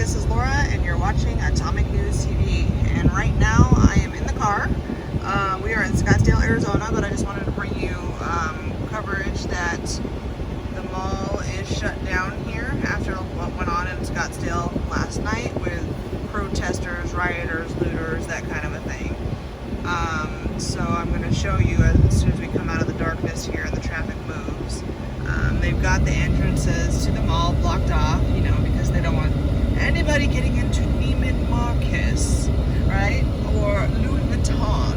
this is Laura, and you're watching Atomic News TV. And right now, I am in the car. We are in Scottsdale, Arizona, but I just wanted to bring you coverage that the mall is shut down here after what went on in Scottsdale last night with protesters, rioters, looters, that kind of a thing. So I'm going to show you as soon as we come out of the darkness here and the traffic moves. They've got the entrances to the mall blocked off, you know, because they don't want anybody getting into Neiman Marcus, right? Or Louis Vuitton.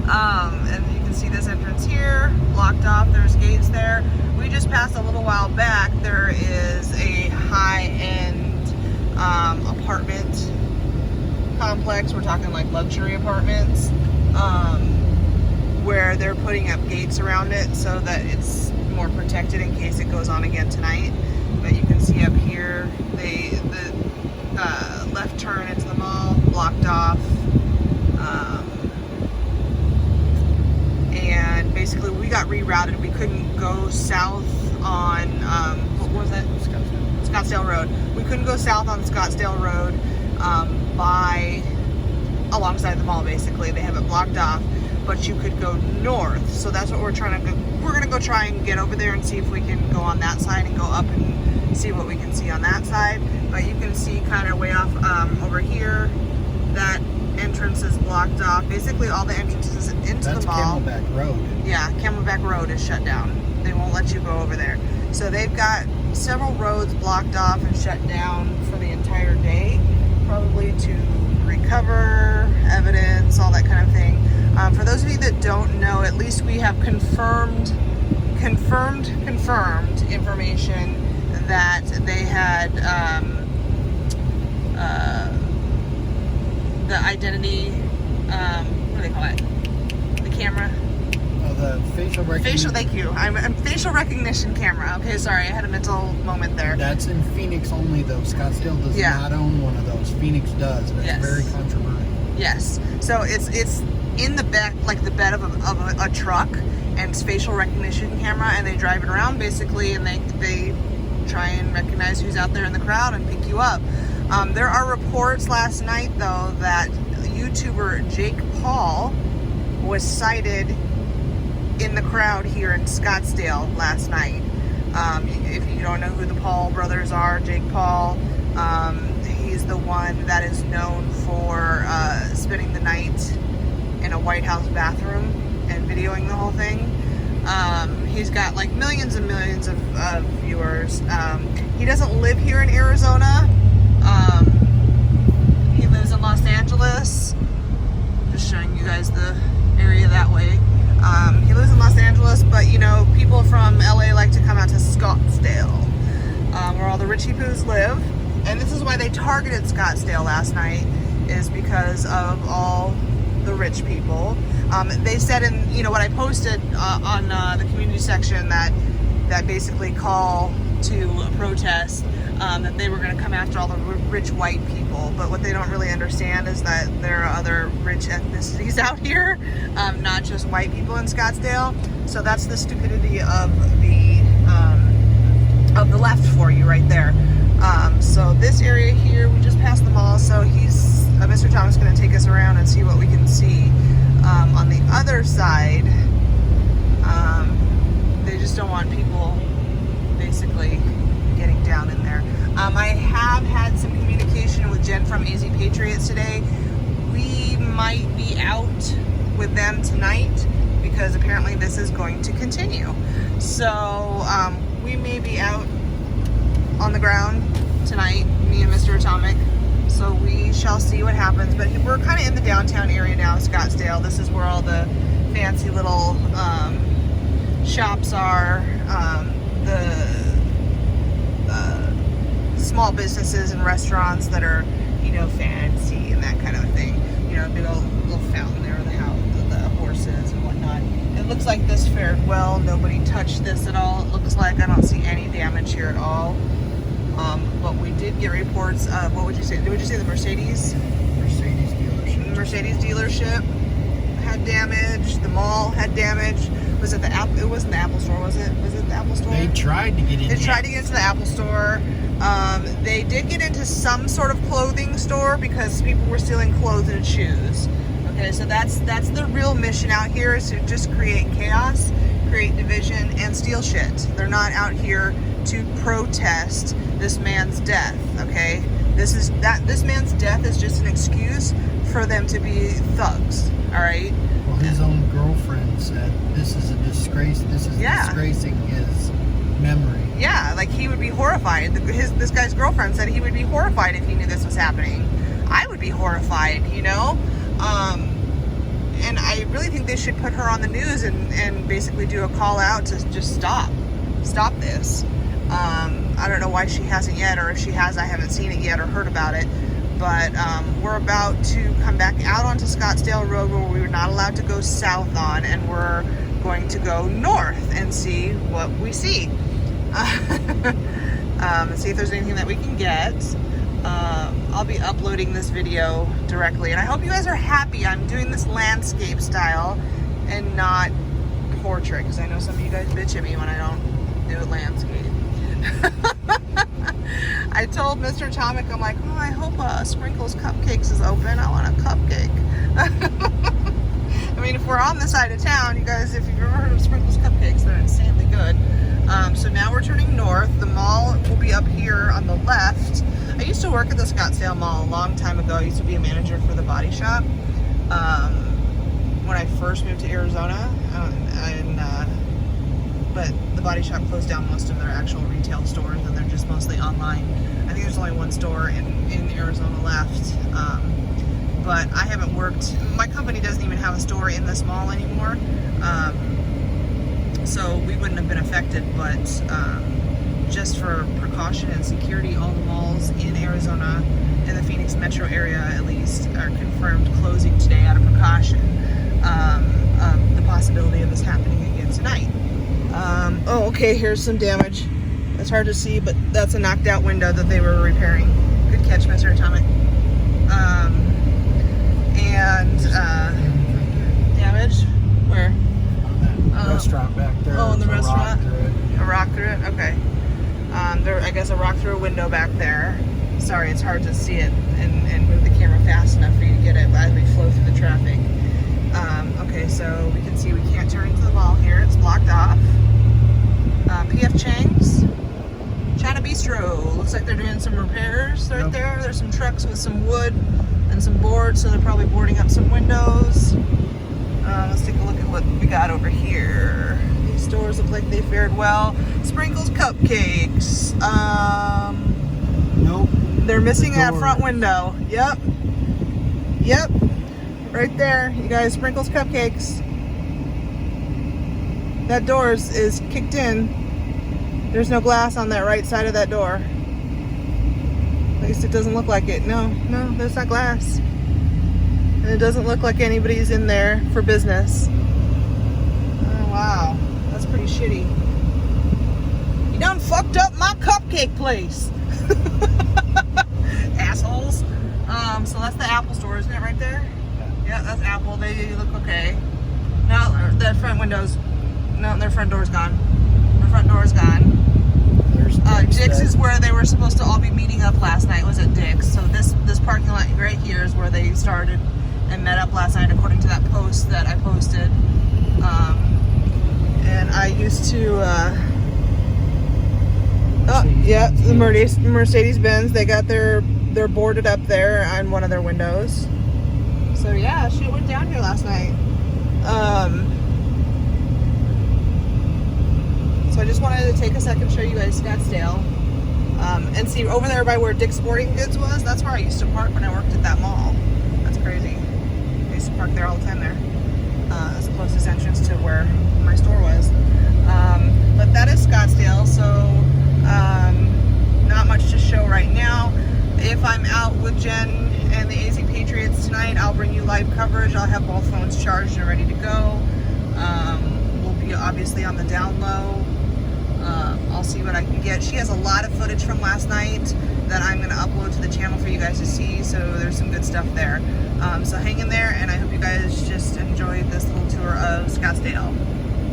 And you can see this entrance here, blocked off. There's gates there. We just passed a little while back. There is a high-end apartment complex. We're talking like luxury apartments. Where they're putting up gates around it so that it's more protected in case it goes on again tonight. But you can see up here, the left turn into the mall blocked off, and basically we got rerouted. We couldn't go south on what was it? Scottsdale Road. We couldn't go south on Scottsdale Road by alongside the mall. Basically, they have it blocked off. But you could go north, so that's what we're trying to go. We're gonna go try and get over there and see if we can go on that side and go up and see what we can see on that side. But you can see kind of way off over here, that entrance is blocked off. Basically, all the entrances into the mall. That's Camelback Road. Yeah, Camelback Road is shut down. They won't let you go over there. So they've got several roads blocked off and shut down for the entire day, probably to recover evidence, all that kind of thing. For those of you that don't know, at least we have confirmed information that they had the identity, what do they call it? The camera? Oh, the facial recognition. Thank you. I'm facial recognition camera. Okay, sorry, I had a mental moment there. That's in Phoenix only, though. Scottsdale does not own one of those. Phoenix does, and it's very controversial. Yes. So it's in the back, like the bed of a truck, and it's facial recognition camera, and they drive it around basically, and they try and recognize who's out there in the crowd and pick you up. There are reports last night, though, that YouTuber Jake Paul was sighted in the crowd here in Scottsdale last night. If you don't know who the Paul brothers are, Jake Paul, he's the one that is known for spending the night in a White House bathroom and videoing the whole thing. He's got like millions and millions of viewers. He doesn't live here in Arizona. He lives in Los Angeles. Just showing you guys the area that way. He lives in Los Angeles, but you know, people from LA like to come out to Scottsdale, where all the richie poos live. And this is why they targeted Scottsdale last night, is because of all the rich people. They said in, you know, what I posted on the community section that basically call to a protest, that they were going to come after all the rich white people. But what they don't really understand is that there are other rich ethnicities out here, not just white people in Scottsdale. So that's the stupidity of the left for you right there. So this area here, we just passed the mall, so Mr. Thomas is going to take us around and see what we can see. On the other side, they just don't want people basically getting down in there. I have had some communication with Jen from AZ Patriots today. We might be out with them tonight because apparently this is going to continue. So we may be out on the ground tonight, me and Mr. Atomic. So we shall see what happens. But we're kind of in the downtown area now, Scottsdale. This is where all the fancy little shops are, the small businesses and restaurants that are, you know, fancy and that kind of thing. You know, big old little fountain there, the horses and whatnot. It looks like this fared well. Nobody touched this at all. It looks like I don't see any damage here at all. But we did get reports of, what would you say? Would you say the Mercedes dealership? The Mercedes dealership had damage. The mall had damage. Was it the Apple? It wasn't the Apple store, was it? Was it the Apple store? They tried to get in. They tried to get into the Apple store. They did get into some sort of clothing store because people were stealing clothes and shoes. Okay, so that's the real mission out here, is to just create chaos, create division, and steal shit. They're not out here to protest this man's death. Okay, this man's death is just an excuse for them to be thugs. All right. Well, his own girlfriend said this is a disgrace. This is disgracing his memory. Yeah, like he would be horrified. This guy's girlfriend said he would be horrified if he knew this was happening. I would be horrified, you know? And I really think they should put her on the news and basically do a call out to just stop this. I don't know why she hasn't yet, or if she has, I haven't seen it yet or heard about it. But we're about to come back out onto Scottsdale Road, where we were not allowed to go south on, and we're going to go north and see what we see. And see if there's anything that we can get. I'll be uploading this video directly, and I hope you guys are happy I'm doing this landscape style and not portrait, because I know some of you guys bitch at me when I don't do a landscape. I told Mr. Atomic, I'm like, oh, I hope Sprinkles Cupcakes is open. I want a cupcake. I mean, if we're on the side of town, you guys, if you've ever heard of Sprinkles Cupcakes, they're insanely good. So now we're turning north. The mall will be up here on the left. I used to work at the Scottsdale Mall a long time ago. I used to be a manager for the Body Shop when I first moved to Arizona. But the Body Shop closed down most of their actual retail stores, and they're just mostly online. I think there's only one store in Arizona left. But I haven't worked. My company doesn't even have a store in this mall anymore. So we wouldn't have been affected, but just for precaution and security, all the malls in Arizona, in the Phoenix metro area at least, are confirmed closing today out of precaution. The possibility of this happening again tonight. Oh, okay, here's some damage. It's hard to see, but that's a knocked out window that they were repairing. Good catch, Mr. Atomic. Damage? Where? Restaurant back there. Oh, in the restaurant? A rock through it? Okay. I guess a rock through a window back there. Sorry, it's hard to see it and move the camera fast enough for you to get it as we flow through the traffic. Okay, so we can see we can't turn into the mall here. It's blocked off. PF Chang's. China Bistro. Looks like they're doing some repairs right there. There's some trucks with some wood and some boards, so they're probably boarding up some windows. Let's take a look at what we got over here. These stores look like they fared well. Sprinkles Cupcakes. Nope. They're missing that front window. Yep. Right there, you guys. Sprinkles Cupcakes. That door is kicked in. There's no glass on that right side of that door. At least it doesn't look like it. No, there's not glass. And it doesn't look like anybody's in there for business. Oh, wow. That's pretty shitty. You done fucked up my cupcake place. Assholes. So that's the Apple store, isn't it, right there? Yeah, that's Apple. They look okay. Now, their front windows... No, their front door's gone. Their front door's gone. Dick's is where they were supposed to all be meeting up last night, was at Dick's. So this parking lot right here is where they started and met up last night, according to that post that I posted. And I used to... the Mercedes-Benz. They got they're boarded up there on one of their windows. So yeah, shit went down here last night. So I just wanted to take a second to show you guys Scottsdale. And see over there by where Dick's Sporting Goods was, that's where I used to park when I worked at that mall. That's crazy. I used to park there all the time there. As the closest entrance to where my store was. But that is Scottsdale, so not much to show right now. If I'm out with Jen and the AZ Patriots tonight, I'll bring you live coverage. I'll have both phones charged and ready to go. We'll be obviously on the down low. I'll see what I can get. She has a lot of footage from last night that I'm going to upload to the channel for you guys to see, so there's some good stuff there. So hang in there, and I hope you guys just enjoyed this little tour of Scottsdale.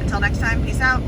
Until next time, peace out.